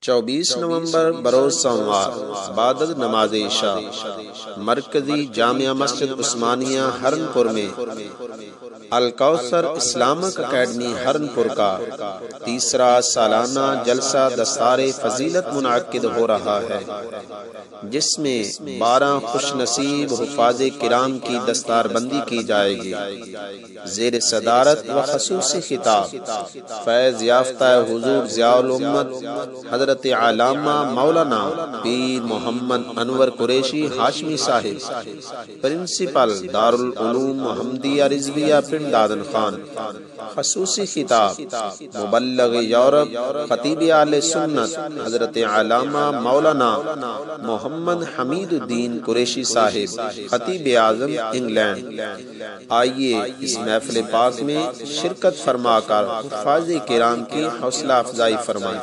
24 نومبر بروز سوموار بعد از نماز عشاء مرکزی جامعہ مسجد عثمانیہ ہرنپور میں الکوثر اسلامک اکیڈمی ہرنپور کا تیسرا سالانہ جلسہ دستار فضیلت منعقد ہو رہا ہے، جس میں 12 خوش نصیب حفاظ کرام کی دستار بندی کی جائے گی۔ زیر صدارت و خصوصی خطاب فیض یافتہ حضور ضیاء الامت حضرت علامہ مولانا پیر محمد انور قریشی ہاشمی صاحب، پرنسپل دارالعلوم محمدیہ رضویہ پنڈ دادن خان۔ خصوصی خطاب مبلغ یورپ خطیب اہل سنت حضرت علامہ مولانا محمد حمید الدین قریشی صاحب، خطیب اعظم انگلینڈ۔ آئیے اس محفل پاک میں شرکت فرما کر حفاظ کرام کی حوصلہ افزائی فرمائیں۔